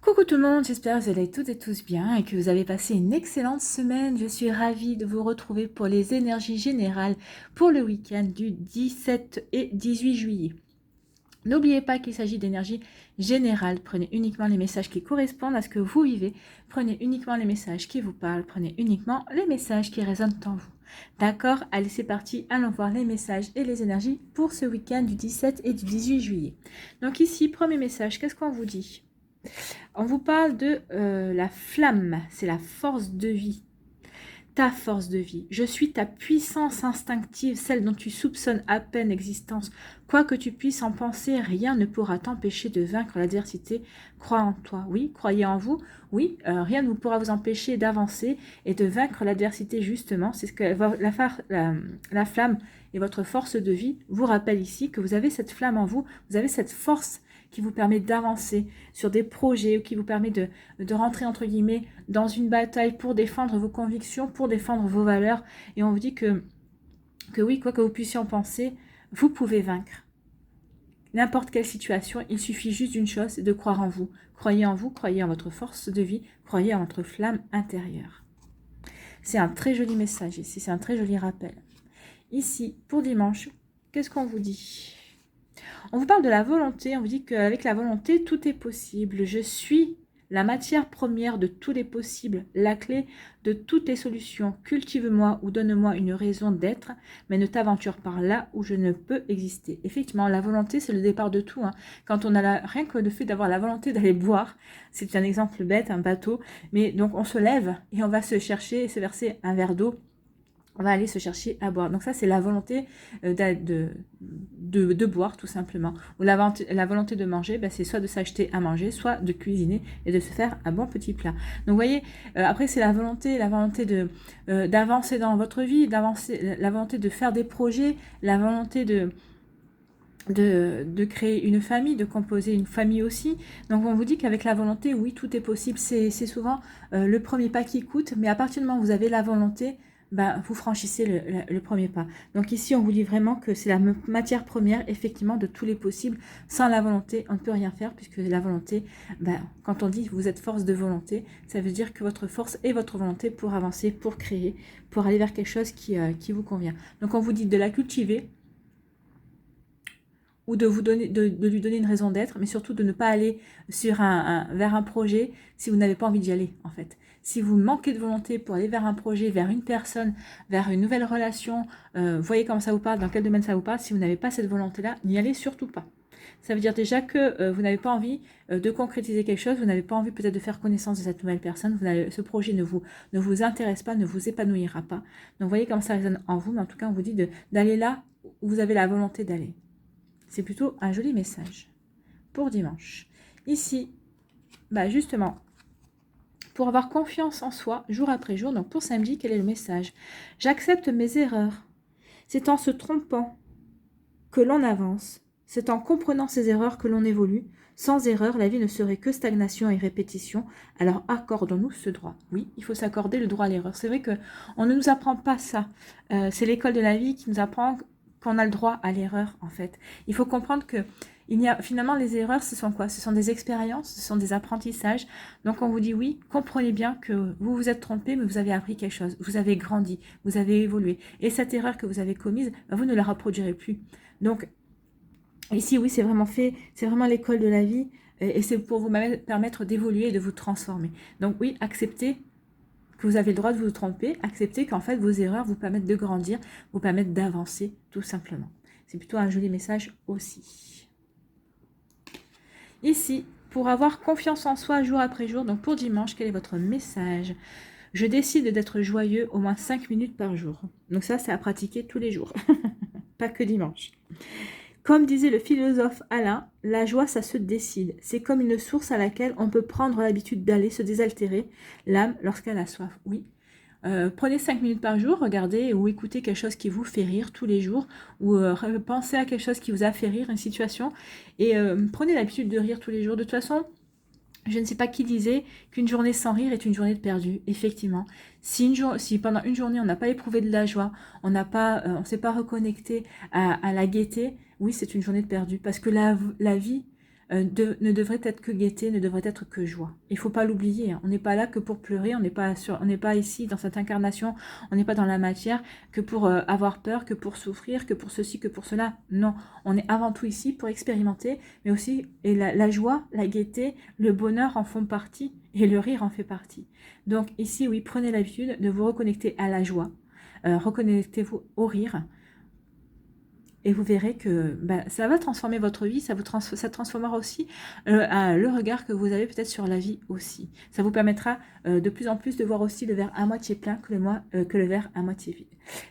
Coucou tout le monde, j'espère que vous allez toutes et tous bien et que vous avez passé une excellente semaine. Je suis ravie de vous retrouver pour les énergies générales pour le week-end du 17 et 18 juillet. N'oubliez pas qu'il s'agit d'énergie générale. Prenez uniquement les messages qui correspondent à ce que vous vivez. Prenez uniquement les messages qui vous parlent. Prenez uniquement les messages qui résonnent en vous. D'accord? Allez, c'est parti. Allons voir les messages et les énergies pour ce week-end du 17 et du 18 juillet. Donc ici, premier message, qu'est-ce qu'on vous dit? On vous parle de la flamme, c'est la force de vie. Ta force de vie. Je suis ta puissance instinctive, celle dont tu soupçonnes à peine l'existence. Quoi que tu puisses en penser, rien ne pourra t'empêcher de vaincre l'adversité. Crois en toi, oui, croyez en vous, oui, rien ne pourra vous empêcher d'avancer et de vaincre l'adversité justement. C'est ce que la flamme et votre force de vie vous rappellent ici, que vous avez cette flamme en vous, vous avez cette force qui vous permet d'avancer sur des projets ou qui vous permet de rentrer entre guillemets dans une bataille pour défendre vos convictions, pour défendre vos valeurs. Et on vous dit que oui, quoi que vous puissiez en penser, vous pouvez vaincre n'importe quelle situation. Il suffit juste d'une chose, c'est de croire en vous. Croyez en vous, croyez en votre force de vie, croyez en votre flamme intérieure. C'est un très joli message ici, c'est un très joli rappel. Ici, pour dimanche, qu'est-ce qu'on vous dit ? On vous parle de la volonté, on vous dit qu'avec la volonté, tout est possible. Je suis la matière première de tous les possibles, la clé de toutes les solutions. Cultive-moi ou donne-moi une raison d'être, mais ne t'aventure par là où je ne peux exister. Effectivement, la volonté, c'est le départ de tout. Quand on a rien que le fait d'avoir la volonté d'aller boire, c'est un exemple bête, un bateau, mais donc on se lève et on va se chercher et se verser un verre d'eau. On va aller se chercher à boire. Donc ça, c'est la volonté de boire, tout simplement. Ou la volonté de manger, c'est soit de s'acheter à manger, soit de cuisiner et de se faire un bon petit plat. Donc vous voyez, après, c'est la volonté d'avancer dans votre vie, la volonté de faire des projets, la volonté de créer une famille, de composer une famille aussi. Donc on vous dit qu'avec la volonté, oui, tout est possible. C'est souvent le premier pas qui coûte, mais à partir du moment où vous avez la volonté, vous franchissez le premier pas. Donc ici, on vous dit vraiment que c'est la matière première, effectivement, de tous les possibles. Sans la volonté, on ne peut rien faire, puisque la volonté, quand on dit que vous êtes force de volonté, ça veut dire que votre force est votre volonté pour avancer, pour créer, pour aller vers quelque chose qui vous convient. Donc on vous dit de la cultiver, ou de lui donner une raison d'être, mais surtout de ne pas aller vers un projet si vous n'avez pas envie d'y aller, en fait. Si vous manquez de volonté pour aller vers un projet, vers une personne, vers une nouvelle relation, voyez comment ça vous parle, dans quel domaine ça vous parle, si vous n'avez pas cette volonté-là, n'y allez surtout pas. Ça veut dire déjà que vous n'avez pas envie de concrétiser quelque chose, vous n'avez pas envie peut-être de faire connaissance de cette nouvelle personne, ce projet ne vous intéresse pas, ne vous épanouira pas. Donc voyez comment ça résonne en vous, mais en tout cas on vous dit d'aller là où vous avez la volonté d'aller. C'est plutôt un joli message pour dimanche. Ici, justement, pour avoir confiance en soi, jour après jour, donc pour samedi, quel est le message? J'accepte mes erreurs. C'est en se trompant que l'on avance. C'est en comprenant ses erreurs que l'on évolue. Sans erreur, la vie ne serait que stagnation et répétition. Alors accordons-nous ce droit. Oui, il faut s'accorder le droit à l'erreur. C'est vrai qu'on ne nous apprend pas ça. C'est l'école de la vie qui nous apprend qu'on a le droit à l'erreur, en fait. Il faut comprendre que finalement, les erreurs, ce sont quoi? Ce sont des expériences, ce sont des apprentissages. Donc, on vous dit oui, comprenez bien que vous vous êtes trompé, mais vous avez appris quelque chose. Vous avez grandi, vous avez évolué. Et cette erreur que vous avez commise, vous ne la reproduirez plus. Donc, ici, oui, c'est vraiment l'école de la vie. Et c'est pour vous permettre d'évoluer et de vous transformer. Donc, oui, acceptez que vous avez le droit de vous tromper, acceptez qu'en fait vos erreurs vous permettent de grandir, vous permettent d'avancer tout simplement. C'est plutôt un joli message aussi. Ici, pour avoir confiance en soi jour après jour, donc pour dimanche, quel est votre message? Je décide d'être joyeux au moins 5 minutes par jour. Donc ça, c'est à pratiquer tous les jours, pas que dimanche. Comme disait le philosophe Alain, la joie, ça se décide. C'est comme une source à laquelle on peut prendre l'habitude d'aller se désaltérer, l'âme, lorsqu'elle a soif. Oui. Prenez 5 minutes par jour, regardez ou écoutez quelque chose qui vous fait rire tous les jours, ou pensez à quelque chose qui vous a fait rire, une situation, et prenez l'habitude de rire tous les jours. De toute façon, je ne sais pas qui disait qu'une journée sans rire est une journée de perdu. Effectivement, si pendant une journée on n'a pas éprouvé de la joie, on ne s'est pas reconnecté à la gaieté, oui, c'est une journée de perdu. Parce que la vie, ne devrait être que gaieté, ne devrait être que joie. Il ne faut pas l'oublier, hein. On n'est pas là que pour pleurer, on n'est pas ici dans cette incarnation, on n'est pas dans la matière que pour avoir peur, que pour souffrir, que pour ceci, que pour cela. Non, on est avant tout ici pour expérimenter, mais aussi et la joie, la gaieté, le bonheur en font partie et le rire en fait partie. Donc ici, oui, prenez l'habitude de vous reconnecter à la joie, reconnectez-vous au rire, et vous verrez que ça va transformer votre vie, ça transformera aussi le regard que vous avez peut-être sur la vie aussi. Ça vous permettra de plus en plus de voir aussi le verre à moitié plein que le verre à moitié vide.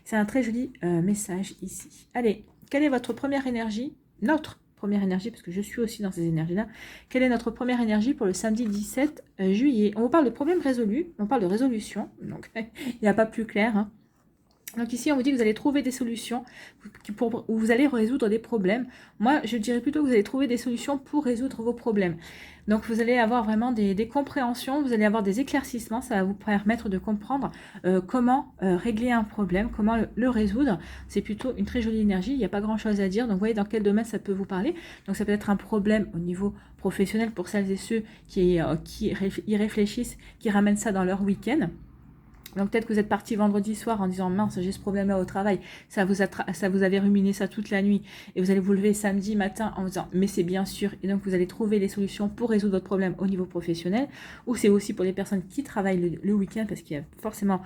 C'est un très joli message ici. Allez, quelle est votre première énergie? Notre première énergie, parce que je suis aussi dans ces énergies-là. Quelle est notre première énergie pour le samedi 17 juillet? On vous parle de problèmes résolus, on parle de résolution, donc il n'y a pas plus clair, hein. Donc ici, on vous dit que vous allez trouver des solutions où vous allez résoudre des problèmes. Moi, je dirais plutôt que vous allez trouver des solutions pour résoudre vos problèmes. Donc vous allez avoir vraiment des compréhensions, vous allez avoir des éclaircissements, ça va vous permettre de comprendre comment régler un problème, comment le résoudre. C'est plutôt une très jolie énergie, il n'y a pas grand-chose à dire. Donc vous voyez dans quel domaine ça peut vous parler. Donc ça peut être un problème au niveau professionnel pour celles et ceux qui y réfléchissent, qui ramènent ça dans leur week-end. Donc peut-être que vous êtes parti vendredi soir en disant mince, j'ai ce problème-là au travail, ça vous avait ruminé ça toute la nuit et vous allez vous lever samedi matin en vous disant mais c'est bien sûr, et donc vous allez trouver les solutions pour résoudre votre problème au niveau professionnel, ou c'est aussi pour les personnes qui travaillent le week-end, parce qu'il y a forcément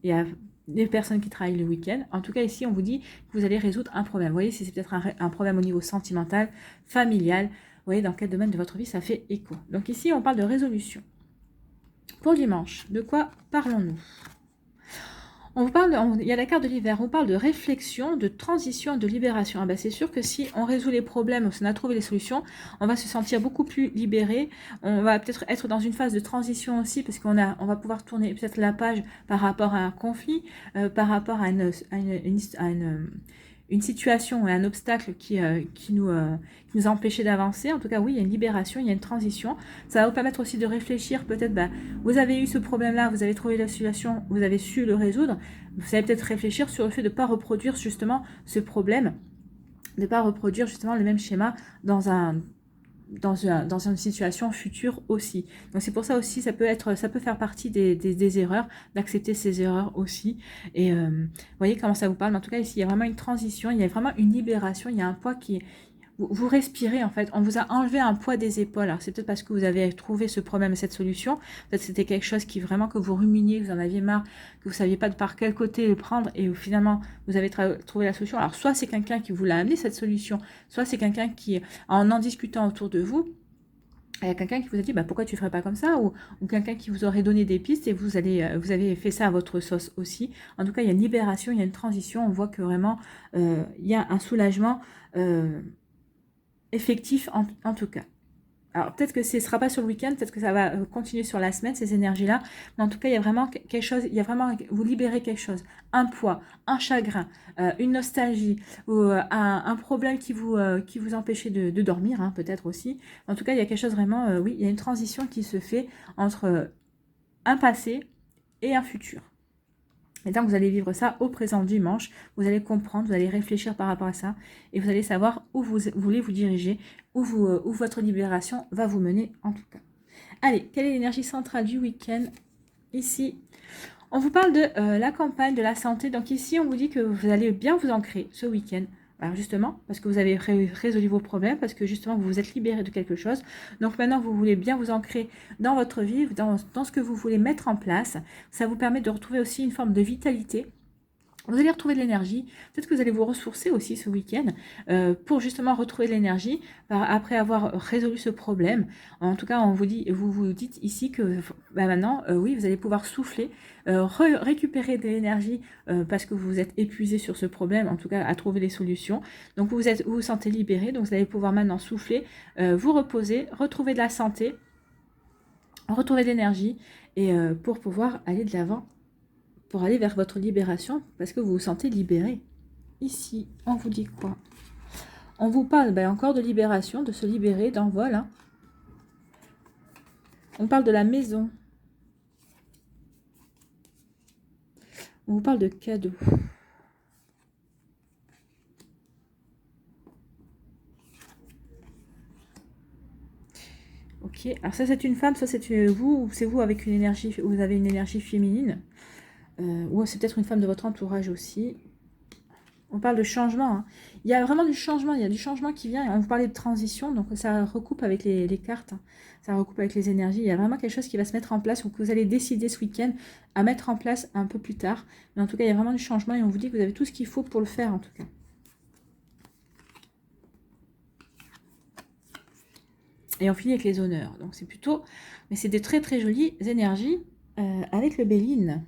des personnes qui travaillent le week-end. En tout cas ici on vous dit que vous allez résoudre un problème. Vous voyez, si c'est peut-être un problème au niveau sentimental, familial, vous voyez dans quel domaine de votre vie ça fait écho. Donc ici on parle de résolution. Pour dimanche, de quoi parlons-nous? On vous parle, il y a la carte de l'hiver, on parle de réflexion, de transition, de libération. Ah ben c'est sûr que si on résout les problèmes, si on a trouvé les solutions, on va se sentir beaucoup plus libéré. On va peut-être être dans une phase de transition aussi, parce on va pouvoir tourner peut-être la page par rapport à un conflit, par rapport à une situation ou un obstacle qui nous a empêché d'avancer. En tout cas, oui, il y a une libération, il y a une transition. Ça va vous permettre aussi de réfléchir. Peut-être, vous avez eu ce problème-là, vous avez trouvé la situation, vous avez su le résoudre. Vous allez peut-être réfléchir sur le fait de ne pas reproduire justement ce problème, de ne pas reproduire justement le même schéma dans une situation future aussi. Donc c'est pour ça aussi, ça peut faire partie des erreurs, d'accepter ces erreurs aussi. Et vous voyez comment ça vous parle. Mais en tout cas, ici, il y a vraiment une transition, il y a vraiment une libération, il y a un poids qui est... Vous respirez en fait, on vous a enlevé un poids des épaules. Alors c'est peut-être parce que vous avez trouvé ce problème et cette solution, peut-être c'était quelque chose qui vraiment que vous ruminiez, vous en aviez marre, que vous ne saviez pas de par quel côté le prendre, et où, finalement vous avez trouvé la solution. Alors soit c'est quelqu'un qui vous l'a amené cette solution, soit c'est quelqu'un qui, en discutant autour de vous, il y a quelqu'un qui vous a dit pourquoi tu ne ferais pas comme ça, ou quelqu'un qui vous aurait donné des pistes et vous avez fait ça à votre sauce aussi. En tout cas, il y a une libération, il y a une transition, on voit que vraiment il y a un soulagement effectif en tout cas. Alors peut-être que ce ne sera pas sur le week-end, peut-être que ça va continuer sur la semaine, ces énergies-là, mais en tout cas il y a vraiment quelque chose, vous libérez quelque chose, un poids, un chagrin, une nostalgie, ou un problème qui vous empêchait de dormir, hein, peut-être aussi. En tout cas il y a quelque chose vraiment, oui, il y a une transition qui se fait entre un passé et un futur. Et donc, vous allez vivre ça au présent dimanche. Vous allez comprendre, vous allez réfléchir par rapport à ça. Et vous allez savoir où vous voulez vous diriger, où votre libération va vous mener en tout cas. Allez, quelle est l'énergie centrale du week-end? Ici, on vous parle de la campagne, de la santé. Donc ici, on vous dit que vous allez bien vous ancrer ce week-end. Alors justement, parce que vous avez résolu vos problèmes, parce que justement, vous vous êtes libéré de quelque chose. Donc maintenant, vous voulez bien vous ancrer dans votre vie, dans ce que vous voulez mettre en place. Ça vous permet de retrouver aussi une forme de vitalité. Vous allez retrouver de l'énergie. Peut-être que vous allez vous ressourcer aussi ce week-end pour justement retrouver de l'énergie après avoir résolu ce problème. En tout cas, vous vous dites ici que maintenant, oui, vous allez pouvoir souffler, récupérer de l'énergie parce que vous êtes épuisé sur ce problème, en tout cas à trouver les solutions. Donc vous vous sentez libéré, donc vous allez pouvoir maintenant souffler, vous reposer, retrouver de la santé, retrouver de l'énergie et pour pouvoir aller de l'avant, pour aller vers votre libération, parce que vous vous sentez libéré. Ici, on vous dit quoi? On vous parle encore de libération, de se libérer, d'envol. Hein. On parle de la maison. On vous parle de cadeaux. Ok, alors ça c'est une femme, ça c'est vous, ou c'est vous avec une énergie, vous avez une énergie féminine, ou c'est peut-être une femme de votre entourage aussi. On parle de changement, hein. Il y a vraiment du changement, il y a du changement qui vient, on vous parlait de transition, donc ça recoupe avec les cartes, hein. Ça recoupe avec les énergies, il y a vraiment quelque chose qui va se mettre en place, ou que vous allez décider ce week-end à mettre en place un peu plus tard, mais en tout cas il y a vraiment du changement, et on vous dit que vous avez tout ce qu'il faut pour le faire en tout cas. Et on finit avec les honneurs. Donc c'est plutôt, mais c'est des très très jolies énergies avec le Béline.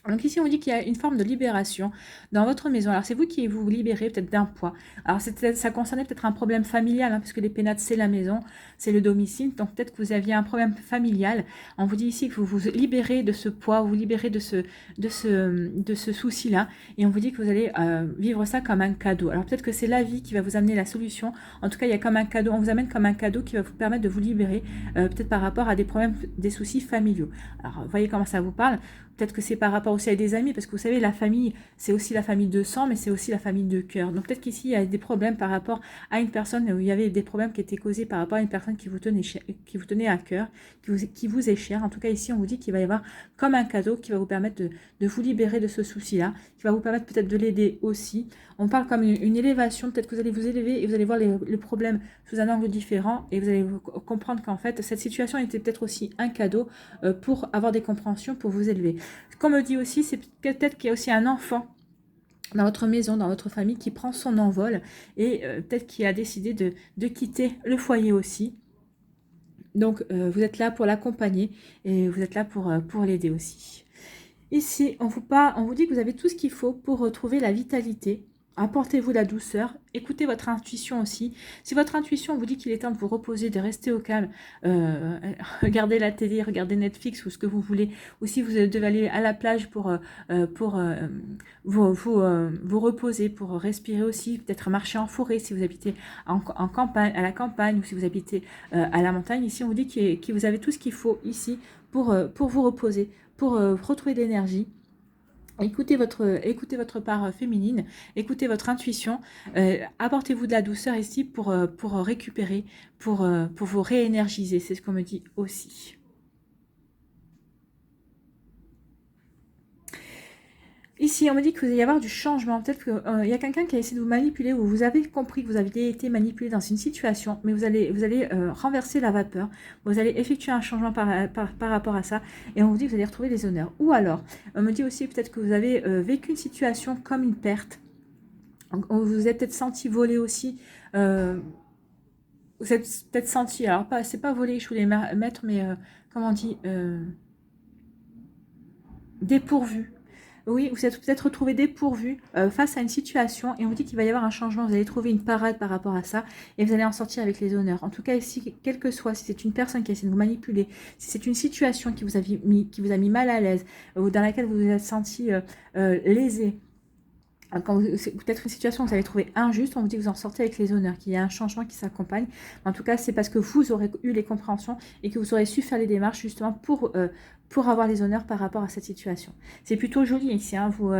Donc ici, on dit qu'il y a une forme de libération dans votre maison. Alors, c'est vous qui vous libérez peut-être d'un poids. Alors, ça concernait peut-être un problème familial, hein, parce que les pénates, c'est la maison, c'est le domicile. Donc, peut-être que vous aviez un problème familial. On vous dit ici que vous vous libérez de ce poids, vous vous libérez de ce souci-là. Et on vous dit que vous allez vivre ça comme un cadeau. Alors, peut-être que c'est la vie qui va vous amener la solution. En tout cas, il y a comme un cadeau. On vous amène comme un cadeau qui va vous permettre de vous libérer, peut-être par rapport à des problèmes, des soucis familiaux. Alors, voyez comment ça vous parle. Peut-être que c'est par rapport aussi à des amis, parce que vous savez, la famille, c'est aussi la famille de sang, mais c'est aussi la famille de cœur. Donc peut-être qu'ici, il y a des problèmes par rapport à une personne, où il y avait des problèmes qui étaient causés par rapport à une personne qui vous tenait à cœur, qui vous est chère. En tout cas, ici, on vous dit qu'il va y avoir comme un cadeau qui va vous permettre de vous libérer de ce souci-là, qui va vous permettre peut-être de l'aider aussi. On parle comme une élévation, peut-être que vous allez vous élever et vous allez voir le problème sous un angle différent, et vous allez comprendre qu'en fait, cette situation était peut-être aussi un cadeau pour avoir des compréhensions, pour vous élever. Comme me dit aussi, c'est peut-être qu'il y a aussi un enfant dans votre maison, dans votre famille, qui prend son envol, et peut-être qu'il a décidé de quitter le foyer aussi. Donc, vous êtes là pour l'accompagner, et vous êtes là pour l'aider aussi. Ici, on vous dit que vous avez tout ce qu'il faut pour retrouver la vitalité. Apportez-vous la douceur, écoutez votre intuition aussi. Si votre intuition vous dit qu'il est temps de vous reposer, de rester au calme, regardez la télé, regardez Netflix ou ce que vous voulez, ou si vous devez aller à la plage pour vous reposer, pour respirer aussi, peut-être marcher en forêt si vous habitez en campagne, à la campagne, ou si vous habitez à la montagne. Ici, on vous dit que vous avez tout ce qu'il faut ici pour vous reposer, pour retrouver de l'énergie. Écoutez votre part féminine, écoutez votre intuition, apportez-vous de la douceur ici pour récupérer, pour vous réénergiser, c'est ce qu'on me dit aussi. Ici, on me dit que vous allez y avoir du changement. Peut-être qu'il y a quelqu'un qui a essayé de vous manipuler, ou vous avez compris que vous aviez été manipulé dans une situation, mais vous allez renverser la vapeur. Vous allez effectuer un changement par rapport à ça, et on vous dit que vous allez retrouver les honneurs. Ou alors, on me dit aussi peut-être que vous avez vécu une situation comme une perte. Vous vous êtes peut-être senti voler aussi. Vous êtes peut-être senti, alors c'est pas voler, je voulais mettre, mais comment on dit, dépourvu. Oui, vous êtes peut-être retrouvé dépourvu face à une situation, et on vous dit qu'il va y avoir un changement. Vous allez trouver une parade par rapport à ça, et vous allez en sortir avec les honneurs. En tout cas, ici, quel que soit, si c'est une personne qui essaie de vous manipuler, si c'est une situation qui vous a mis mal à l'aise, ou dans laquelle vous vous êtes senti lésé, peut-être une situation que vous avez trouvé injuste, on vous dit que vous en sortez avec les honneurs, qu'il y a un changement qui s'accompagne. En tout cas, c'est parce que vous aurez eu les compréhensions et que vous aurez su faire les démarches justement pour avoir les honneurs par rapport à cette situation. C'est plutôt joli ici, hein. Vous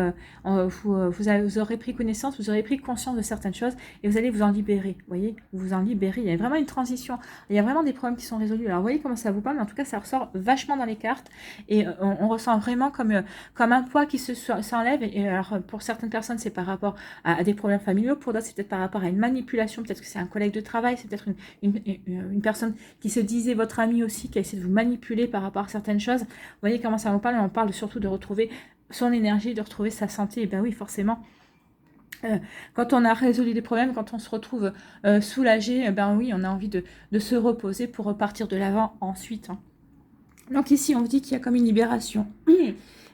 aurez pris connaissance, vous aurez pris conscience de certaines choses, et vous allez vous en libérer. Vous voyez, vous vous en libérez. Il y a vraiment une transition. Il y a vraiment des problèmes qui sont résolus. Alors, vous voyez comment ça vous parle, mais en tout cas, ça ressort vachement dans les cartes, et on ressent vraiment comme un poids qui s'enlève. Et alors, pour certaines personnes, c'est par rapport à des problèmes familiaux. Pour d'autres, c'est peut-être par rapport à une manipulation. Peut-être que c'est un collègue de travail. C'est peut-être une personne qui se disait votre ami aussi, qui a essayé de vous manipuler par rapport à certaines choses. Vous voyez comment ça vous parle. Et on parle surtout de retrouver son énergie, de retrouver sa santé. Et bien oui, forcément. Quand on a résolu des problèmes, quand on se retrouve soulagé, ben oui, on a envie de se reposer pour repartir de l'avant ensuite, hein. Donc ici, on vous dit qu'il y a comme une libération.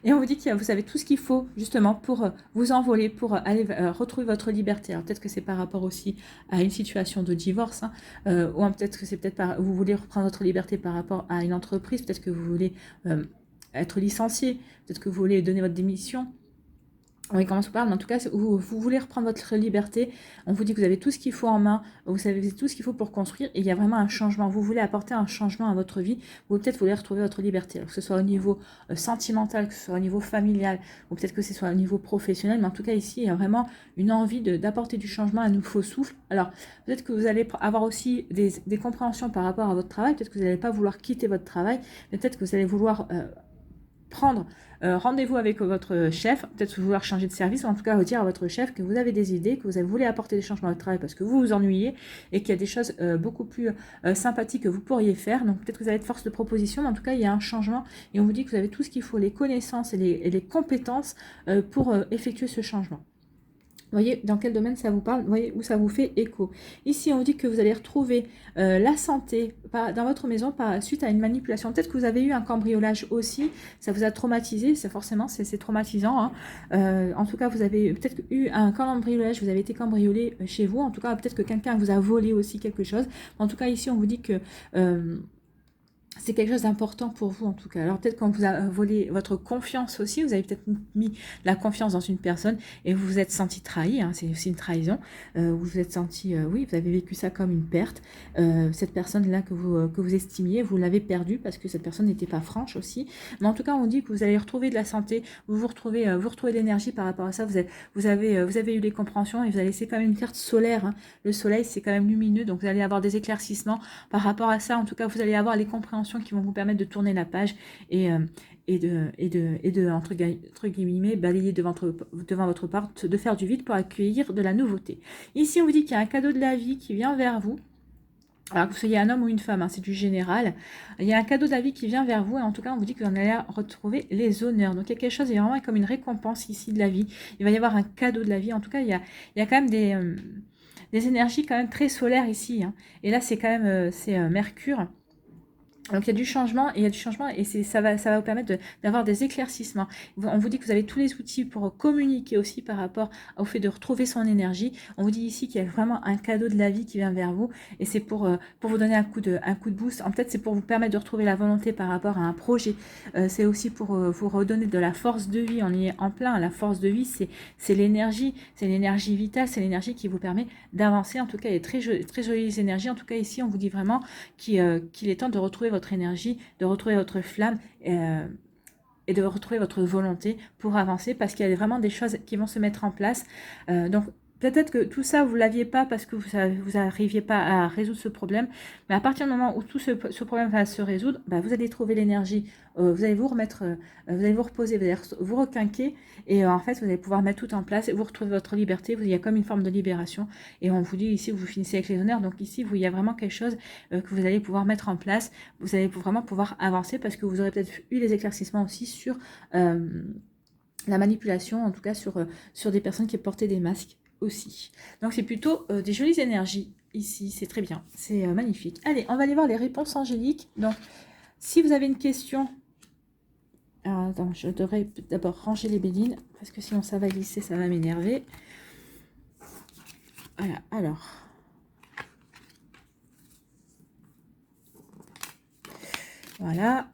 Et on vous dit que vous avez tout ce qu'il faut justement pour vous envoler, pour aller retrouver votre liberté. Alors peut-être que c'est par rapport aussi à une situation de divorce, hein, ou peut-être que c'est vous voulez reprendre votre liberté par rapport à une entreprise, peut-être que vous voulez être licencié, peut-être que vous voulez donner votre démission. Oui, comment se parle, mais en tout cas, vous voulez reprendre votre liberté. On vous dit que vous avez tout ce qu'il faut en main, vous savez tout ce qu'il faut pour construire, et il y a vraiment un changement. Vous voulez apporter un changement à votre vie, vous peut-être voulez retrouver votre liberté, alors que ce soit au niveau sentimental, que ce soit au niveau familial, ou peut-être que ce soit au niveau professionnel, mais en tout cas ici, il y a vraiment une envie d'apporter du changement, un nouveau souffle. Alors, peut-être que vous allez avoir aussi des compréhensions par rapport à votre travail, peut-être que vous n'allez pas vouloir quitter votre travail, mais peut-être que vous allez vouloir prendre rendez-vous avec votre chef, peut-être vouloir changer de service, ou en tout cas dire à votre chef que vous avez des idées, que vous voulez apporter des changements à votre travail parce que vous vous ennuyez et qu'il y a des choses beaucoup plus sympathiques que vous pourriez faire. Donc peut-être que vous allez être force de proposition, mais en tout cas il y a un changement et on vous dit que vous avez tout ce qu'il faut, les connaissances et les compétences pour effectuer ce changement. Voyez dans quel domaine ça vous parle, voyez où ça vous fait écho. Ici, on dit que vous allez retrouver la santé dans votre maison suite à une manipulation. Peut-être que vous avez eu un cambriolage aussi, ça vous a traumatisé, c'est forcément, c'est traumatisant. Hein. En tout cas, vous avez peut-être eu un cambriolage, vous avez été cambriolé chez vous. En tout cas, peut-être que quelqu'un vous a volé aussi quelque chose. En tout cas, ici, on vous dit que c'est quelque chose d'important pour vous en tout cas. Alors peut-être quand vous a volé votre confiance aussi, vous avez peut-être mis la confiance dans une personne et vous vous êtes senti trahi, hein, c'est aussi une trahison. Vous vous êtes senti, oui, vous avez vécu ça comme une perte. Cette personne-là que vous estimiez, vous l'avez perdue parce que cette personne n'était pas franche aussi. Mais en tout cas, on dit que vous allez retrouver de la santé, vous retrouvez de l'énergie par rapport à ça. Vous avez eu les compréhensions et vous avez laissé quand même une carte solaire. Hein. Le soleil, c'est quand même lumineux, donc vous allez avoir des éclaircissements par rapport à ça. En tout cas, vous allez avoir les compréhensions qui vont vous permettre de tourner la page et de entre guillemets, balayer devant votre porte, de faire du vide pour accueillir de la nouveauté. Ici, on vous dit qu'il y a un cadeau de la vie qui vient vers vous. Alors que vous soyez un homme ou une femme, hein, c'est du général. Il y a un cadeau de la vie qui vient vers vous et en tout cas, on vous dit que vous en allez retrouver les honneurs. Donc, il y a quelque chose, il y a vraiment comme une récompense ici de la vie. Il va y avoir un cadeau de la vie. En tout cas, il y a quand même des énergies quand même très solaires ici. Hein. Et là, c'est quand même Mercure. Donc il y a du changement et ça va vous permettre d'avoir des éclaircissements. On vous dit que vous avez tous les outils pour communiquer aussi par rapport au fait de retrouver son énergie. On vous dit ici qu'il y a vraiment un cadeau de la vie qui vient vers vous et c'est pour vous donner un coup de boost. En fait, c'est pour vous permettre de retrouver la volonté par rapport à un projet. C'est aussi pour vous redonner de la force de vie. On y est en plein. La force de vie, c'est l'énergie vitale, c'est l'énergie qui vous permet d'avancer. En tout cas, il y a très jolies énergies. En tout cas, ici, on vous dit vraiment qu'il est temps de retrouver votre énergie, de retrouver votre flamme et de retrouver votre volonté pour avancer parce qu'il y a vraiment des choses qui vont se mettre en place. Donc, peut-être que tout ça, vous ne l'aviez pas parce que vous n'arriviez pas à résoudre ce problème. Mais à partir du moment où tout ce problème va se résoudre, bah, vous allez trouver l'énergie. Vous allez vous remettre, vous allez vous reposer, vous allez vous requinquer. Et en fait, vous allez pouvoir mettre tout en place et vous retrouvez votre liberté. Il y a comme une forme de libération. Et on vous dit ici, vous finissez avec les honneurs. Donc ici, il y a vraiment quelque chose que vous allez pouvoir mettre en place. Vous allez vraiment pouvoir avancer parce que vous aurez peut-être eu les éclaircissements aussi sur la manipulation, en tout cas sur des personnes qui portaient des masques aussi. Donc c'est plutôt des jolies énergies ici, c'est très bien, c'est magnifique. Allez, on va aller voir les réponses angéliques. Donc, si vous avez une question... Alors, attends, je devrais d'abord ranger les bénines, parce que sinon ça va glisser, ça va m'énerver. Voilà, alors... Voilà.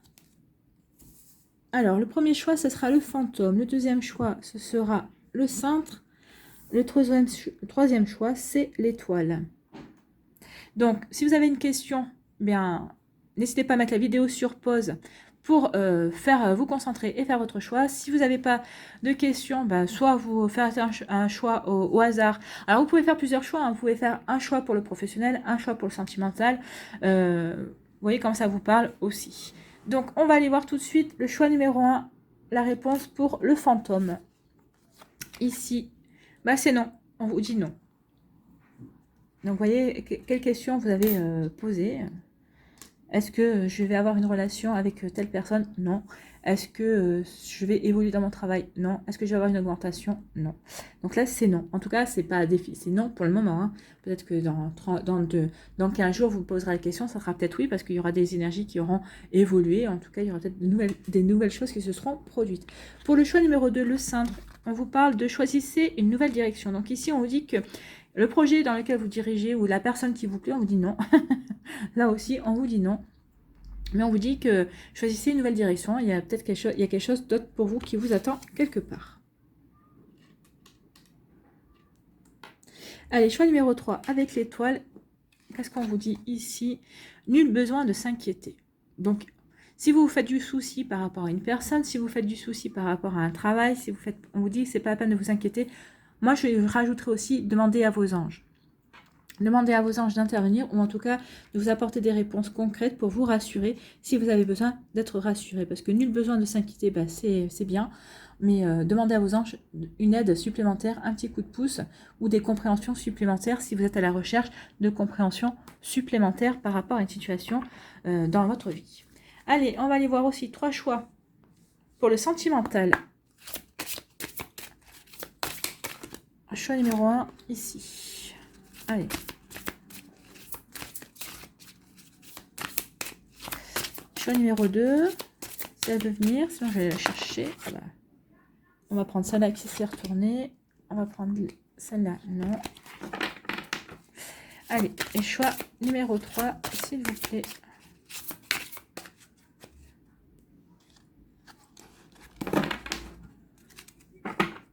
Alors, le premier choix, ce sera le fantôme. Le deuxième choix, ce sera le cintre. Le troisième choix, c'est l'étoile. Donc, si vous avez une question, bien, n'hésitez pas à mettre la vidéo sur pause pour vous concentrer et faire votre choix. Si vous n'avez pas de questions, ben, soit vous faites un choix au hasard. Alors, vous pouvez faire plusieurs choix. Hein. Vous pouvez faire un choix pour le professionnel, un choix pour le sentimental. Vous voyez comme ça vous parle aussi. Donc, on va aller voir tout de suite le choix numéro 1, la réponse pour le fantôme. Ici, bah, c'est non. On vous dit non. Donc, vous voyez, quelle question vous avez posée? Est-ce que je vais avoir une relation avec telle personne? Non. Est-ce que je vais évoluer dans mon travail? Non. Est-ce que je vais avoir une augmentation? Non. Donc là, c'est non. En tout cas, c'est pas un défi. C'est non pour le moment. Hein. Peut-être que dans 15 jours, vous me poserez la question. Ça sera peut-être oui, parce qu'il y aura des énergies qui auront évolué. En tout cas, il y aura peut-être des nouvelles choses qui se seront produites. Pour le choix numéro 2, le cintre, on vous parle de choisissez une nouvelle direction. Donc ici, on vous dit que le projet dans lequel vous dirigez ou la personne qui vous plaît, on vous dit non. Là aussi, on vous dit non. Mais on vous dit que choisissez une nouvelle direction. Il y a peut-être quelque chose d'autre pour vous qui vous attend quelque part. Allez, choix numéro 3 avec l'étoile. Qu'est-ce qu'on vous dit ici? Nul besoin de s'inquiéter. Donc, si vous faites du souci par rapport à une personne, si vous faites du souci par rapport à un travail, si vous faites, on vous dit que c'est pas la peine de vous inquiéter. Moi, je rajouterai aussi, demandez à vos anges. Demandez à vos anges d'intervenir ou en tout cas de vous apporter des réponses concrètes pour vous rassurer si vous avez besoin d'être rassuré. Parce que nul besoin de s'inquiéter, bah, c'est bien. Mais demandez à vos anges une aide supplémentaire, un petit coup de pouce ou des compréhensions supplémentaires si vous êtes à la recherche de compréhension supplémentaire par rapport à une situation dans votre vie. Allez, on va aller voir aussi 3 choix pour le sentimental. Choix numéro 1 ici. Allez. Choix numéro 2. Si elle veut venir, sinon je vais la chercher. Ah bah. On va prendre celle-là qui s'est retournée. On va prendre celle-là, non. Allez, et choix numéro 3, s'il vous plaît.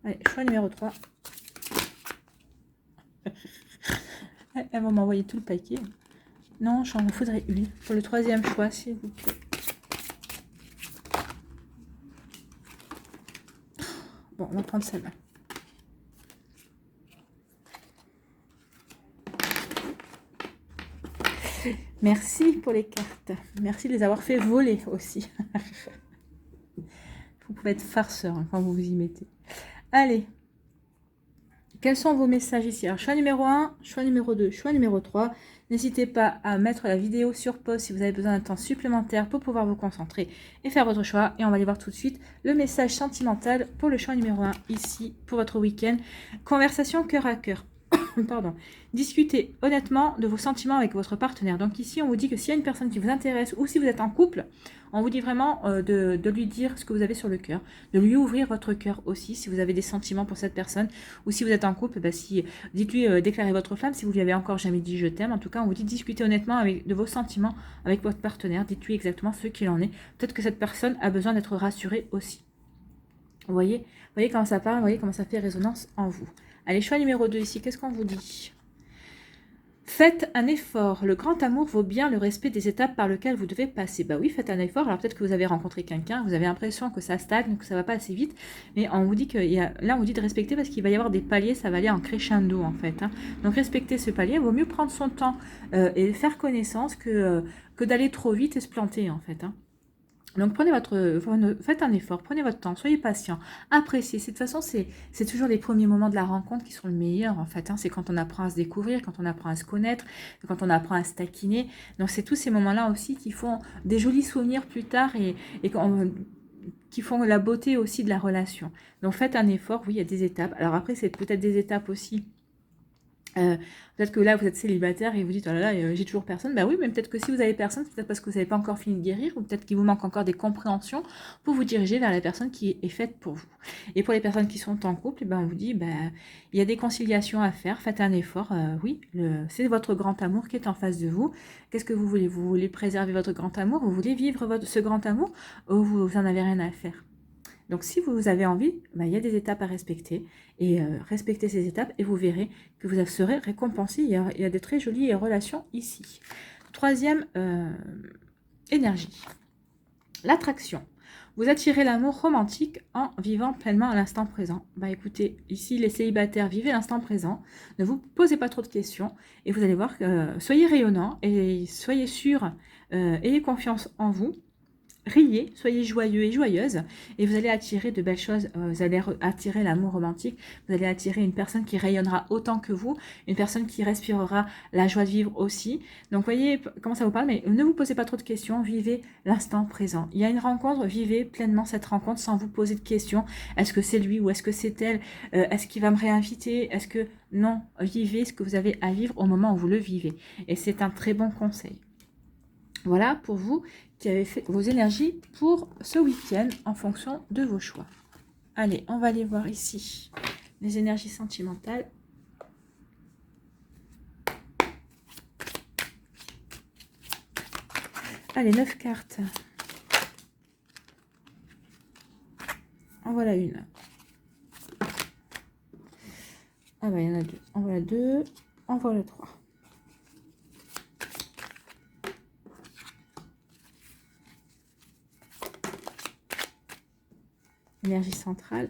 Allez, choix numéro 3. Elle va m'envoyer tout le paquet. Non, j'en faudrait une. Pour le 3e choix, s'il vous plaît. Bon, on va prendre celle-là. Merci pour les cartes. Merci de les avoir fait voler aussi. Vous pouvez être farceur hein, quand vous vous y mettez. Allez. Quels sont vos messages ici? Alors, choix numéro 1, choix numéro 2, choix numéro 3. N'hésitez pas à mettre la vidéo sur pause si vous avez besoin d'un temps supplémentaire pour pouvoir vous concentrer et faire votre choix. Et on va aller voir tout de suite le message sentimental pour le choix numéro 1 ici pour votre week-end. Conversation cœur à cœur. Pardon. Discutez honnêtement de vos sentiments avec votre partenaire. Donc ici, on vous dit que s'il y a une personne qui vous intéresse ou si vous êtes en couple, on vous dit vraiment de lui dire ce que vous avez sur le cœur, de lui ouvrir votre cœur aussi si vous avez des sentiments pour cette personne ou si vous êtes en couple, bah, dites-lui déclarez votre flamme si vous lui avez encore jamais dit je t'aime. En tout cas, on vous dit discutez honnêtement de vos sentiments avec votre partenaire, dites-lui exactement ce qu'il en est. Peut-être que cette personne a besoin d'être rassurée aussi. Vous voyez comment ça parle, vous voyez comment ça fait résonance en vous. Allez, choix numéro 2 ici, qu'est-ce qu'on vous dit? Faites un effort. Le grand amour vaut bien le respect des étapes par lesquelles vous devez passer. Bah oui, faites un effort. Alors peut-être que vous avez rencontré quelqu'un, vous avez l'impression que ça stagne, que ça va pas assez vite. Mais on vous dit là, on vous dit de respecter parce qu'il va y avoir des paliers, ça va aller en crescendo en fait. Hein. Donc respectez ce palier. Il vaut mieux prendre son temps et faire connaissance que d'aller trop vite et se planter en fait. Hein. Donc faites un effort, prenez votre temps, soyez patient, appréciez. De toute façon, c'est toujours les premiers moments de la rencontre qui sont le meilleur en fait. Hein. C'est quand on apprend à se découvrir, quand on apprend à se connaître, quand on apprend à se taquiner. Donc c'est tous ces moments-là aussi qui font des jolis souvenirs plus tard et qui font la beauté aussi de la relation. Donc faites un effort, oui, il y a des étapes. Alors après, c'est peut-être des étapes aussi. Peut-être que là vous êtes célibataire et vous dites oh là là j'ai toujours personne. Bah oui, mais peut-être que si vous avez personne, c'est peut-être parce que vous n'avez pas encore fini de guérir ou peut-être qu'il vous manque encore des compréhensions pour vous diriger vers la personne qui est faite pour vous. Et pour les personnes qui sont en couple, on vous dit il y a des conciliations à faire, faites un effort. Oui, c'est votre grand amour qui est en face de vous. Qu'est-ce que vous voulez? Vous voulez préserver votre grand amour? Vous voulez vivre ce grand amour ou vous en avez rien à faire? Donc, si vous avez envie, il y a des étapes à respecter. Et respectez ces étapes et vous verrez que vous serez récompensé. Il y a de très jolies relations ici. 3e énergie. L'attraction. Vous attirez l'amour romantique en vivant pleinement à l'instant présent. Écoutez, ici, les célibataires, vivez l'instant présent. Ne vous posez pas trop de questions. Et vous allez voir que soyez rayonnant et soyez sûr, ayez confiance en vous. Riez, soyez joyeux et joyeuses et vous allez attirer de belles choses, vous allez attirer l'amour romantique, vous allez attirer une personne qui rayonnera autant que vous, une personne qui respirera la joie de vivre aussi. Donc voyez comment ça vous parle, mais ne vous posez pas trop de questions, vivez l'instant présent. Il y a une rencontre, vivez pleinement cette rencontre sans vous poser de questions. Est-ce que c'est lui ou est-ce que c'est elle? Est-ce qu'il va me réinviter? Est-ce que... Non, vivez ce que vous avez à vivre au moment où vous le vivez. Et c'est un très bon conseil. Voilà pour vous qui avez fait vos énergies pour ce week-end en fonction de vos choix. Allez, on va aller voir ici les énergies sentimentales. Allez, 9 cartes. En voilà une. Ah bah il y en a deux. En voilà deux. En voilà trois. Énergie centrale.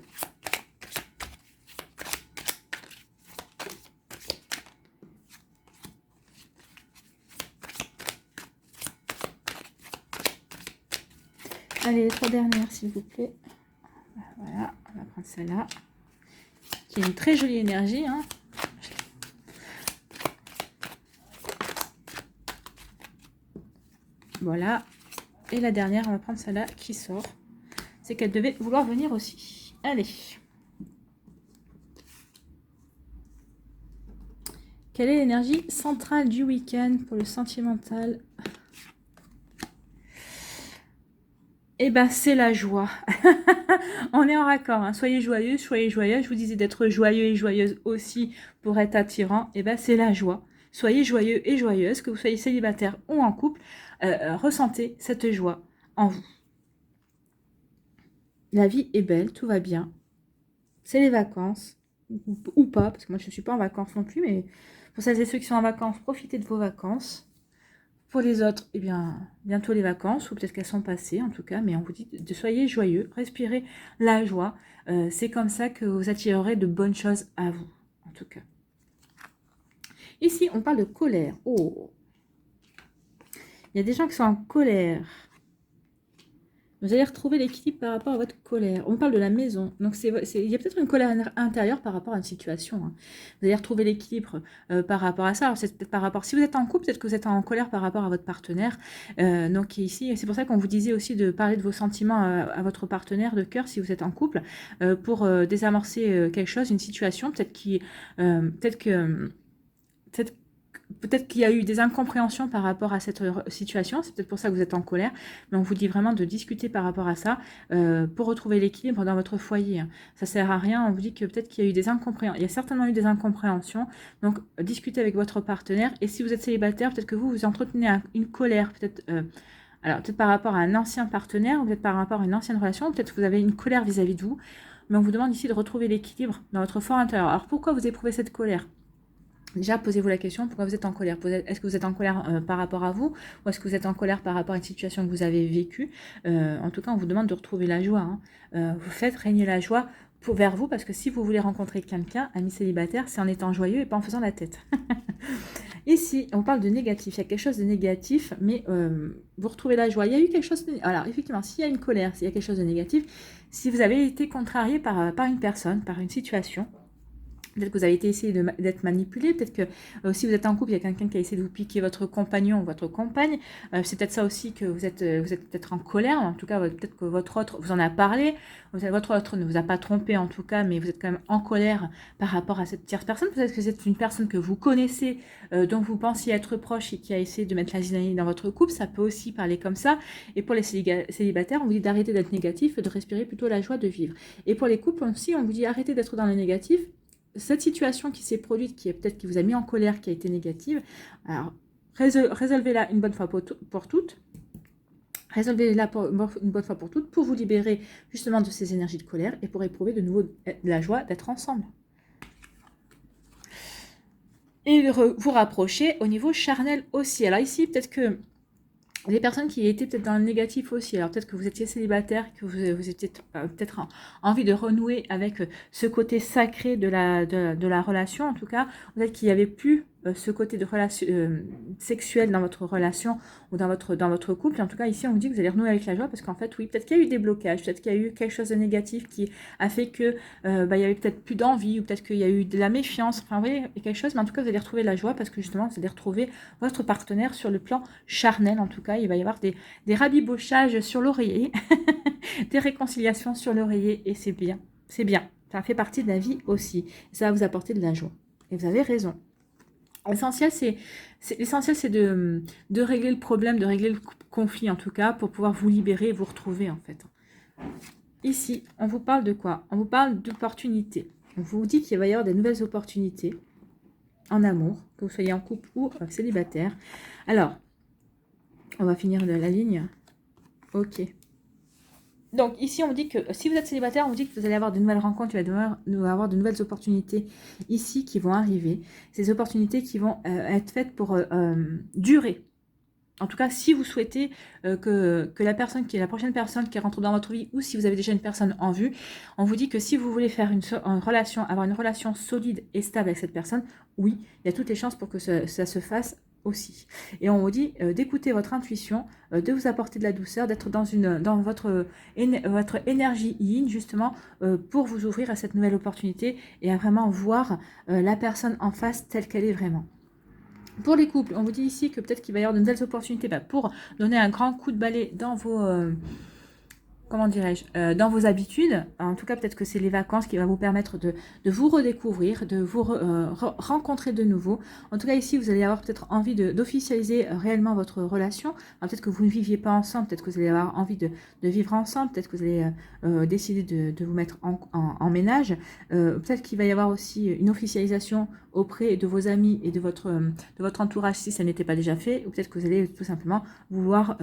Allez, les trois dernières, s'il vous plaît. Voilà, on va prendre celle-là. Qui est une très jolie énergie, hein. Voilà. Et la dernière, on va prendre celle-là qui sort. C'est qu'elle devait vouloir venir aussi. Allez. Quelle est l'énergie centrale du week-end pour le sentimental? Eh ben, c'est la joie. On est en raccord, hein. Soyez joyeux, soyez joyeuse. Je vous disais d'être joyeux et joyeuse aussi pour être attirant. Eh ben, c'est la joie. Soyez joyeux et joyeuse, que vous soyez célibataire ou en couple. Ressentez cette joie en vous. La vie est belle, tout va bien. C'est les vacances, ou pas, parce que moi je ne suis pas en vacances non plus, mais pour celles et ceux qui sont en vacances, profitez de vos vacances. Pour les autres, eh bien, bientôt les vacances, ou peut-être qu'elles sont passées en tout cas, mais on vous dit de soyez joyeux, respirez la joie. C'est comme ça que vous attirerez de bonnes choses à vous, en tout cas. Ici, on parle de colère. Oh, il y a des gens qui sont en colère. Vous allez retrouver l'équilibre par rapport à votre colère. On parle de la maison. Donc, il y a peut-être une colère intérieure par rapport à une situation. Hein. Vous allez retrouver l'équilibre par rapport à ça. Alors, c'est peut-être par rapport... Si vous êtes en couple, peut-être que vous êtes en colère par rapport à votre partenaire. Donc, ici, c'est pour ça qu'on vous disait aussi de parler de vos sentiments à votre partenaire de cœur si vous êtes en couple pour désamorcer quelque chose, une situation. Peut-être qu'il y a eu des incompréhensions par rapport à cette situation, c'est peut-être pour ça que vous êtes en colère, mais on vous dit vraiment de discuter par rapport à ça pour retrouver l'équilibre dans votre foyer. Ça sert à rien, on vous dit que peut-être qu'il y a eu des incompréhensions, il y a certainement eu des incompréhensions, donc discutez avec votre partenaire, et si vous êtes célibataire, peut-être que vous entretenez une colère, peut-être... alors, peut-être par rapport à un ancien partenaire, ou peut-être par rapport à une ancienne relation, peut-être que vous avez une colère vis-à-vis de vous, mais on vous demande ici de retrouver l'équilibre dans votre fort intérieur. Alors, pourquoi vous éprouvez cette colère ? Déjà, posez-vous la question, pourquoi vous êtes en colère? Est-ce que vous êtes en colère par rapport à vous ou est-ce que vous êtes en colère par rapport à une situation que vous avez vécue? En tout cas, on vous demande de retrouver la joie. Hein. Vous faites régner la joie vers vous parce que si vous voulez rencontrer quelqu'un, ami célibataire, c'est en étant joyeux et pas en faisant la tête. Ici, on parle de négatif. Il y a quelque chose de négatif, mais vous retrouvez la joie. Il y a eu quelque chose... Alors, effectivement, s'il y a une colère, s'il y a quelque chose de négatif, si vous avez été contrarié par une personne, par une situation, peut-être que vous avez été essayé d'être manipulé, peut-être que si vous êtes en couple, il y a quelqu'un qui a essayé de vous piquer votre compagnon ou votre compagne. C'est peut-être ça aussi que vous êtes peut-être en colère. En tout cas, peut-être que votre autre vous en a parlé. Votre autre ne vous a pas trompé en tout cas, mais vous êtes quand même en colère par rapport à cette tierce personne. Peut-être que c'est une personne que vous connaissez, dont vous pensiez être proche et qui a essayé de mettre la zizanie dans votre couple. Ça peut aussi parler comme ça. Et pour les célibataires, on vous dit d'arrêter d'être négatif et de respirer plutôt la joie de vivre. Et pour les couples aussi, on vous dit arrêtez d'être dans le négatif. Cette situation qui s'est produite, qui vous a mis en colère, qui a été négative, alors résolvez-la une bonne fois pour toutes. Résolvez-la une bonne fois pour toutes pour vous libérer justement de ces énergies de colère et pour éprouver de nouveau de la joie d'être ensemble. Et vous rapprocher au niveau charnel aussi. Alors ici, peut-être que les personnes qui étaient peut-être dans le négatif aussi, alors peut-être que vous étiez célibataire, que vous étiez peut-être envie de renouer avec ce côté sacré de la relation, en tout cas, peut-être qu'il n'y avait plus ce côté de relation sexuel dans votre relation ou dans votre couple. En tout cas, ici, on vous dit que vous allez renouer avec la joie parce qu'en fait, oui, peut-être qu'il y a eu des blocages, peut-être qu'il y a eu quelque chose de négatif qui a fait que il y avait peut-être plus d'envie ou peut-être qu'il y a eu de la méfiance. Enfin, vous voyez, il y a quelque chose, mais en tout cas, vous allez retrouver la joie parce que justement, vous allez retrouver votre partenaire sur le plan charnel. En tout cas, il va y avoir des rabibochages sur l'oreiller, des réconciliations sur l'oreiller et c'est bien. C'est bien. Ça fait partie de la vie aussi. Ça va vous apporter de la joie. Et vous avez raison. L'essentiel, c'est de régler le problème, de régler le conflit en tout cas, pour pouvoir vous libérer et vous retrouver en fait. Ici, on vous parle de quoi? On vous parle d'opportunités. On vous dit qu'il va y avoir des nouvelles opportunités en amour, que vous soyez en couple ou célibataire. Alors, on va finir de la ligne. Ok. Donc ici, on vous dit que si vous êtes célibataire, on vous dit que vous allez avoir de nouvelles rencontres, vous allez avoir de nouvelles opportunités ici qui vont arriver. Ces opportunités qui vont être faites pour durer. En tout cas, si vous souhaitez que la personne qui est la prochaine personne qui rentre dans votre vie, ou si vous avez déjà une personne en vue, on vous dit que si vous voulez faire une relation, avoir une relation solide et stable avec cette personne, oui, il y a toutes les chances pour que ça se fasse aussi. Et on vous dit d'écouter votre intuition, de vous apporter de la douceur, d'être dans votre énergie yin, justement, pour vous ouvrir à cette nouvelle opportunité et à vraiment voir la personne en face telle qu'elle est vraiment. Pour les couples, on vous dit ici que peut-être qu'il va y avoir de nouvelles opportunités pour donner un grand coup de balai dans vos... comment dirais-je, dans vos habitudes. En tout cas, peut-être que c'est les vacances qui va vous permettre de vous redécouvrir, de vous rencontrer de nouveau. En tout cas, ici, vous allez avoir peut-être envie d'officialiser réellement votre relation. Peut-être que vous ne viviez pas ensemble, peut-être que vous allez avoir envie de vivre ensemble, peut-être que vous allez décider de vous mettre en ménage. Peut-être qu'il va y avoir aussi une officialisation auprès de vos amis et de votre entourage si ça n'était pas déjà fait. Ou peut-être que vous allez tout simplement vouloir...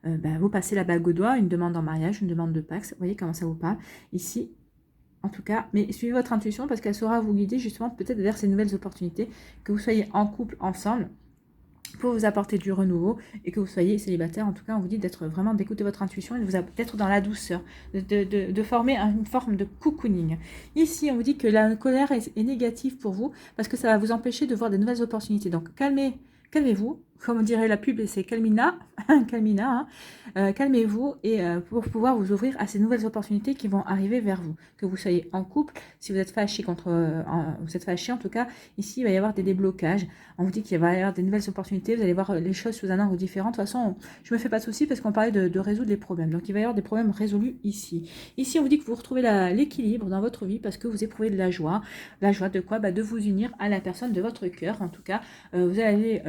vous passez la bague au doigt, une demande en mariage, une demande de Pax. Vous voyez comment ça vous parle ici, en tout cas. Mais suivez votre intuition parce qu'elle saura vous guider justement peut-être vers ces nouvelles opportunités, que vous soyez en couple ensemble pour vous apporter du renouveau et que vous soyez célibataire. En tout cas, on vous dit d'être vraiment, d'écouter votre intuition et d'être dans la douceur, de former une forme de cocooning. Ici, on vous dit que la colère est négative pour vous parce que ça va vous empêcher de voir de nouvelles opportunités. Donc, calmez-vous, comme dirait la pub, c'est calmina, calmina, hein. Calmez-vous et pour pouvoir vous ouvrir à ces nouvelles opportunités qui vont arriver vers vous. Que vous soyez en couple, si vous êtes fâché vous êtes fâché en tout cas, ici il va y avoir des déblocages. On vous dit qu'il va y avoir des nouvelles opportunités, vous allez voir les choses sous un angle différent. De toute façon, je me fais pas de soucis parce qu'on parlait de résoudre les problèmes. Donc il va y avoir des problèmes résolus ici. Ici, on vous dit que vous retrouvez l'équilibre dans votre vie parce que vous éprouvez de la joie. La joie de quoi? De vous unir à la personne de votre cœur. En tout cas, vous allez...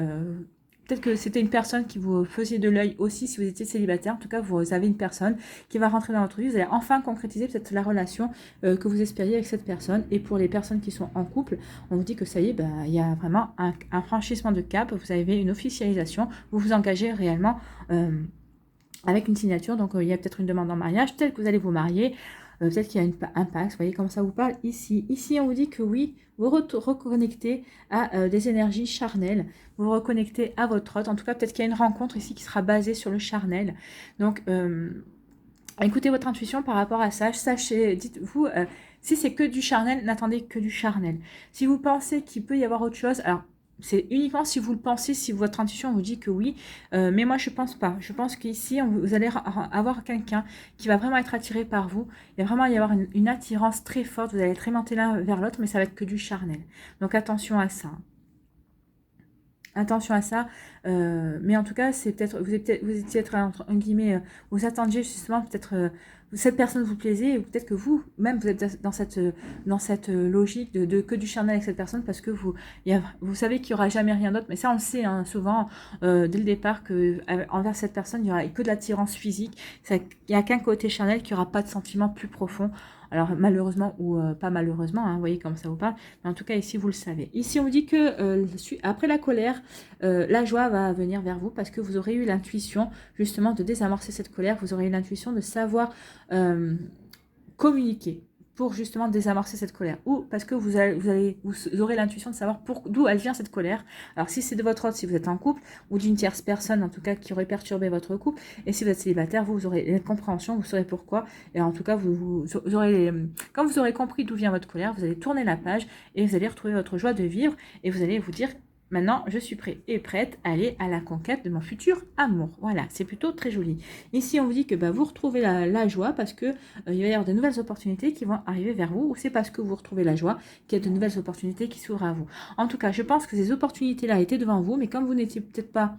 peut-être que c'était une personne qui vous faisait de l'œil aussi si vous étiez célibataire. En tout cas, vous avez une personne qui va rentrer dans votre vie. Vous allez enfin concrétiser peut-être la relation que vous espériez avec cette personne. Et pour les personnes qui sont en couple, on vous dit que ça y est, il y a vraiment un franchissement de cap. Vous avez une officialisation. Vous vous engagez réellement avec une signature. Donc, il y a peut-être une demande en mariage. Peut-être que vous allez vous marier. Peut-être qu'il y a un Pax, vous voyez comment ça vous parle ici. Ici, on vous dit que oui, vous reconnectez à des énergies charnelles, vous reconnectez à votre hôte. En tout cas, peut-être qu'il y a une rencontre ici qui sera basée sur le charnel. Donc, écoutez votre intuition par rapport à ça. Sachez, dites-vous, si c'est que du charnel, n'attendez que du charnel. Si vous pensez qu'il peut y avoir autre chose, alors... c'est uniquement si vous le pensez, si votre intuition vous dit que oui. Mais moi, je pense pas. Je pense qu'ici, vous allez avoir quelqu'un qui va vraiment être attiré par vous. Il va vraiment y avoir une attirance très forte. Vous allez être aimanté l'un vers l'autre, mais ça va être que du charnel. Donc, attention à ça. Attention à ça, mais en tout cas, c'est peut-être vous étiez entre guillemets, vous attendiez justement peut-être cette personne vous plaisait, ou peut-être que vous-même vous êtes dans cette logique de que du charnel avec cette personne parce que vous savez qu'il n'y aura jamais rien d'autre, mais ça on le sait hein, souvent dès le départ que envers cette personne il n'y aura que de l'attirance physique, il n'y a qu'un côté charnel, qu'il n'y aura pas de sentiment plus profond. Alors malheureusement ou pas malheureusement, hein, vous voyez comme ça vous parle, mais en tout cas ici vous le savez. Ici on vous dit que après la colère, la joie va venir vers vous parce que vous aurez eu l'intuition justement de désamorcer cette colère, vous aurez eu l'intuition de savoir communiquer pour justement désamorcer cette colère, ou parce que vous aurez l'intuition de savoir d'où elle vient cette colère. Alors si c'est de votre autre, si vous êtes en couple, ou d'une tierce personne en tout cas qui aurait perturbé votre couple, et si vous êtes célibataire, vous aurez la compréhension, vous saurez pourquoi, et en tout cas vous aurez, quand vous aurez compris d'où vient votre colère, vous allez tourner la page et vous allez retrouver votre joie de vivre et vous allez vous dire: maintenant, je suis prêt et prête à aller à la conquête de mon futur amour. Voilà, c'est plutôt très joli. Ici, on vous dit que vous retrouvez la joie parce que il va y avoir de nouvelles opportunités qui vont arriver vers vous, ou c'est parce que vous retrouvez la joie qu'il y a de nouvelles opportunités qui s'ouvrent à vous. En tout cas, je pense que ces opportunités-là étaient devant vous, mais comme vous n'étiez peut-être pas...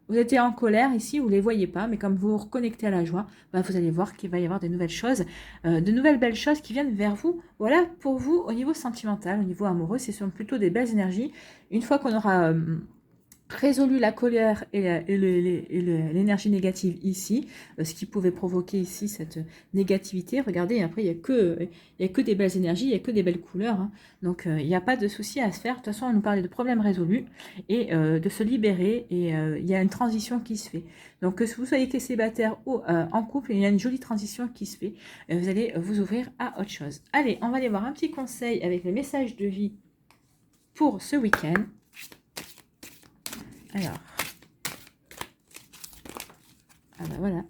Vous étiez en colère ici, vous ne les voyez pas, mais comme vous vous reconnectez à la joie, vous allez voir qu'il va y avoir de nouvelles choses, de nouvelles belles choses qui viennent vers vous. Voilà, pour vous, au niveau sentimental, au niveau amoureux, ce sont plutôt des belles énergies. Une fois qu'on aura résolu la colère et l'énergie négative ici, ce qui pouvait provoquer ici cette négativité. Regardez, après, il n'y a que des belles énergies, il n'y a que des belles couleurs. Hein. Donc, il n'y a pas de souci à se faire. De toute façon, on nous parlait de problèmes résolus et de se libérer. Et il y a une transition qui se fait. Donc, que vous soyez célibataire ou en couple, il y a une jolie transition qui se fait. Vous allez vous ouvrir à autre chose. Allez, on va aller voir un petit conseil avec les messages de vie pour ce week-end. Alors, voilà.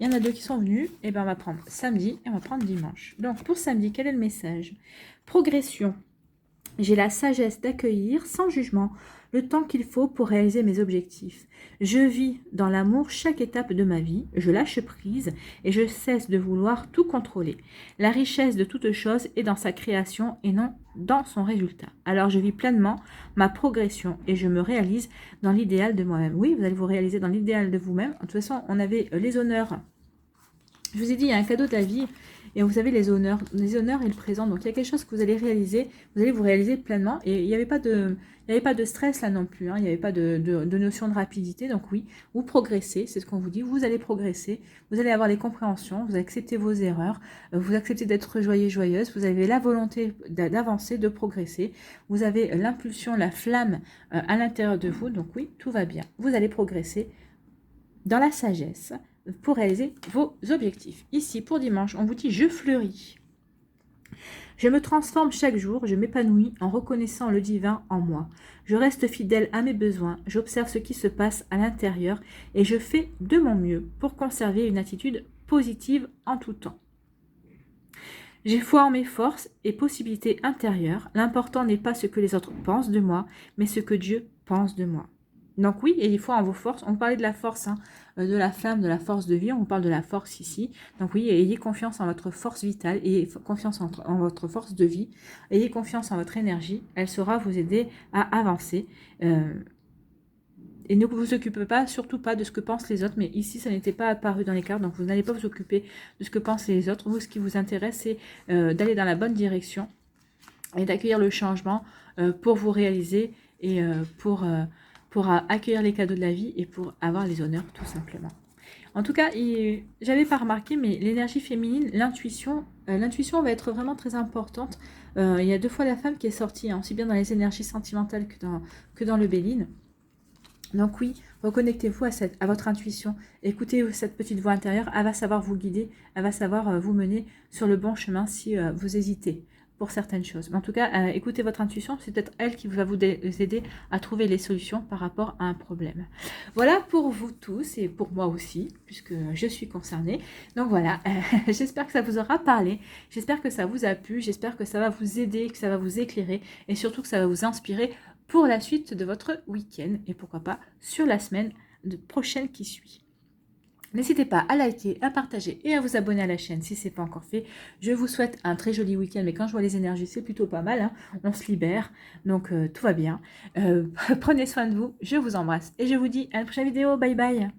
Il y en a 2 qui sont venus. Et bien, on va prendre samedi et on va prendre dimanche. Donc, pour samedi, quel est le message? Progression. J'ai la sagesse d'accueillir sans jugement le temps qu'il faut pour réaliser mes objectifs. Je vis dans l'amour chaque étape de ma vie, je lâche prise et je cesse de vouloir tout contrôler. La richesse de toute chose est dans sa création et non dans son résultat. Alors je vis pleinement ma progression et je me réalise dans l'idéal de moi-même. Oui, vous allez vous réaliser dans l'idéal de vous-même. De toute façon, on avait les honneurs. Je vous ai dit, il y a un cadeau de la vie. Et vous avez les honneurs et le présent. Donc, il y a quelque chose que vous allez réaliser. Vous allez vous réaliser pleinement. Et il n'y avait pas de stress là non plus. Hein. Il n'y avait pas de notion de rapidité. Donc, oui, vous progressez. C'est ce qu'on vous dit. Vous allez progresser. Vous allez avoir les compréhensions. Vous acceptez vos erreurs. Vous acceptez d'être joyeux, joyeuse. Vous avez la volonté d'avancer, de progresser. Vous avez l'impulsion, la flamme à l'intérieur de vous. Donc, oui, tout va bien. Vous allez progresser dans la sagesse pour réaliser vos objectifs. Ici, pour dimanche, on vous dit « Je fleuris ». Je me transforme chaque jour, je m'épanouis en reconnaissant le divin en moi. Je reste fidèle à mes besoins, j'observe ce qui se passe à l'intérieur et je fais de mon mieux pour conserver une attitude positive en tout temps. J'ai foi en mes forces et possibilités intérieures. L'important n'est pas ce que les autres pensent de moi, mais ce que Dieu pense de moi. Donc oui, ayez foi en vos forces. On parlait de la force, hein, de la flamme, de la force de vie. On parle de la force ici. Donc oui, ayez confiance en votre force vitale, ayez confiance en votre force de vie, ayez confiance en votre énergie. Elle saura vous aider à avancer. Et ne vous occupez pas, surtout pas de ce que pensent les autres. Mais ici, ça n'était pas apparu dans les cartes. Donc vous n'allez pas vous occuper de ce que pensent les autres. Vous, ce qui vous intéresse, c'est d'aller dans la bonne direction et d'accueillir le changement pour vous réaliser et pour accueillir les cadeaux de la vie et pour avoir les honneurs, tout simplement. En tout cas, j'avais pas remarqué, mais l'énergie féminine, l'intuition va être vraiment très importante. Il y a 2 fois la femme qui est sortie, hein, aussi bien dans les énergies sentimentales que dans le Béline. Donc oui, reconnectez-vous à votre intuition. Écoutez cette petite voix intérieure, elle va savoir vous guider, elle va savoir vous mener sur le bon chemin si vous hésitez pour certaines choses. Mais en tout cas, écoutez votre intuition, c'est peut-être elle qui va vous aider à trouver les solutions par rapport à un problème. Voilà pour vous tous et pour moi aussi, puisque je suis concernée. Donc voilà, j'espère que ça vous aura parlé, j'espère que ça vous a plu, j'espère que ça va vous aider, que ça va vous éclairer et surtout que ça va vous inspirer pour la suite de votre week-end et pourquoi pas sur la semaine prochaine qui suit. N'hésitez pas à liker, à partager et à vous abonner à la chaîne si ce n'est pas encore fait. Je vous souhaite un très joli week-end, mais quand je vois les énergies, c'est plutôt pas mal. Hein. On se libère, donc tout va bien. Prenez soin de vous, je vous embrasse et je vous dis à la prochaine vidéo. Bye bye.